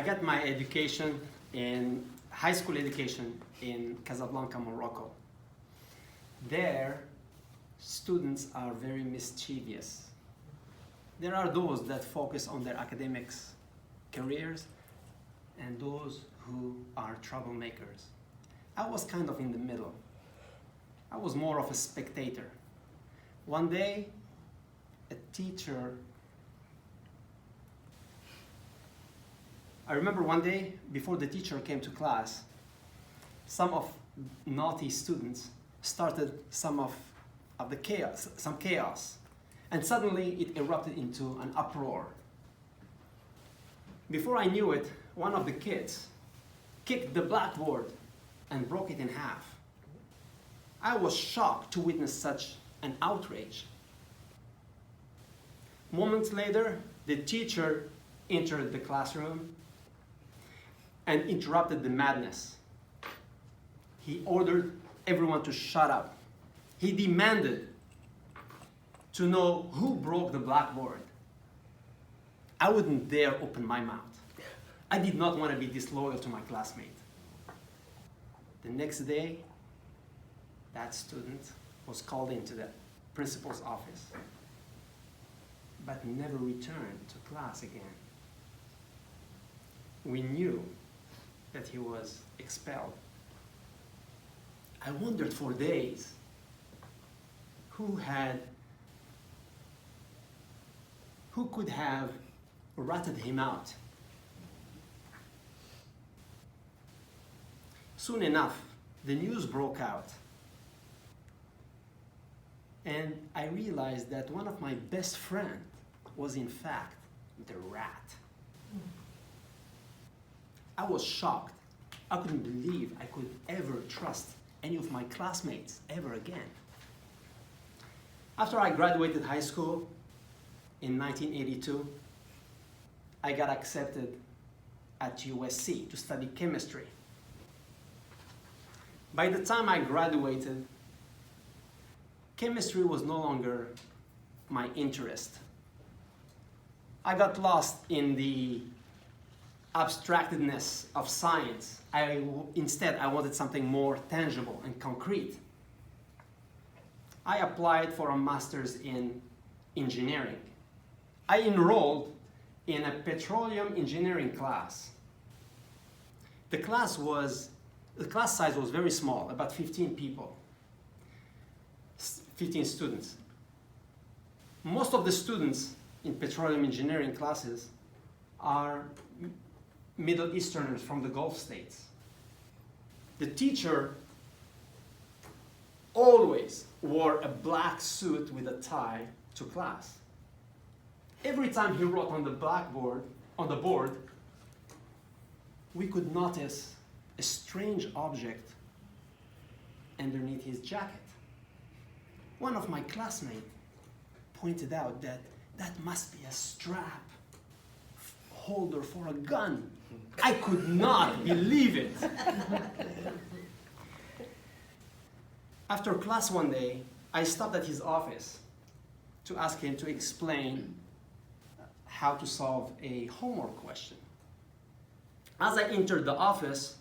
got my education in high school education in Casablanca, Morocco. There, students are very mischievous. There are those that focus on their academics careers and those who are troublemakers. I was kind of in the middle. I was more of a spectator. One day, a teacher, I remember one day before the teacher came to class, some of naughty students started some chaos, and suddenly it erupted into an uproar. Before I knew it, one of the kids kicked the blackboard and broke it in half. I was shocked to witness such an outrage. Moments later, the teacher entered the classroom and interrupted the madness. He ordered everyone to shut up. He demanded to know who broke the blackboard. I wouldn't dare open my mouth. I did not want to be disloyal to my classmate. The next day, that student was called into the principal's office, but never returned to class again. We knew that he was expelled. I wondered for days who could have ratted him out. Soon enough, the news broke out, and I realized that one of my best friends was in fact the rat. I was shocked. I couldn't believe I could ever trust any of my classmates ever again. After I graduated high school in 1982, I got accepted at USC to study chemistry. By the time I graduated, chemistry was no longer my interest. I got lost in the abstractedness of science. Instead, I wanted something more tangible and concrete. I applied for a master's in engineering. I enrolled in a petroleum engineering class. The class size was very small, about 15 people, 15 students. Most of the students in petroleum engineering classes are Middle Easterners from the Gulf states. The teacher always wore a black suit with a tie to class. Every time he wrote on the blackboard, on the board, we could notice a strange object underneath his jacket. One of my classmates pointed out that must be a strap holder for a gun. I could not believe it. After class one day, I stopped at his office to ask him to explain how to solve a homework question. As I entered the office,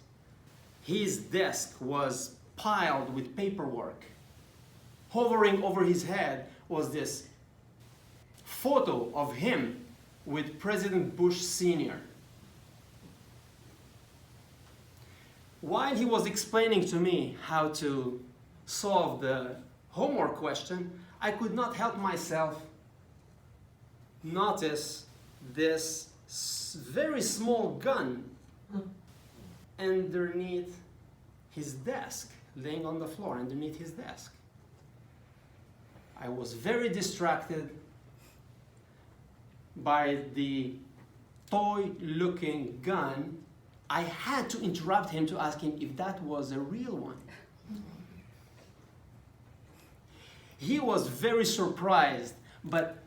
his desk was piled with paperwork. Hovering over his head was this photo of him with President Bush Sr. While he was explaining to me how to solve the homework question, I could not help myself notice this very small gun underneath his desk, laying on the floor underneath his desk. I was very distracted by the toy-looking gun. I had to interrupt him to ask him if that was a real one. He was very surprised, but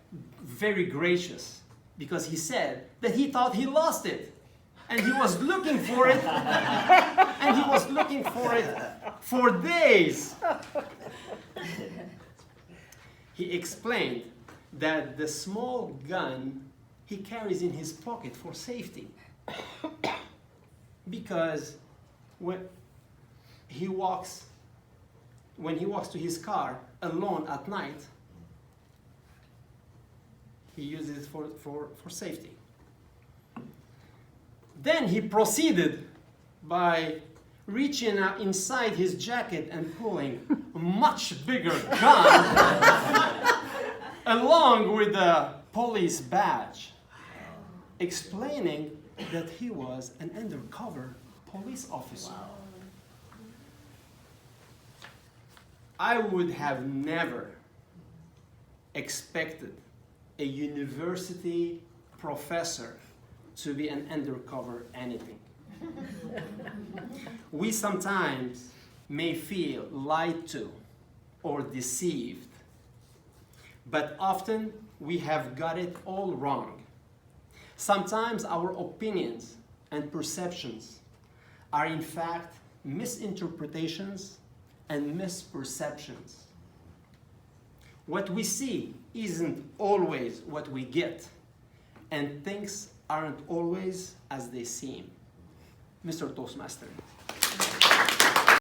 very gracious, because he said that he thought he lost it. And he was looking for it, and he was looking for it for days. He explained that the small gun he carries in his pocket for safety. because when he walks to his car alone at night, he uses it for safety. Then he proceeded by reaching out inside his jacket and pulling a much bigger gun along with the police badge, explaining that he was an undercover police officer. Wow. I would have never expected a university professor to be an undercover anything. We sometimes may feel lied to or deceived, but often we have got it all wrong. Sometimes our opinions and perceptions are in fact misinterpretations and misperceptions. What we see isn't always what we get, and things aren't always as they seem. Mr. Toastmaster.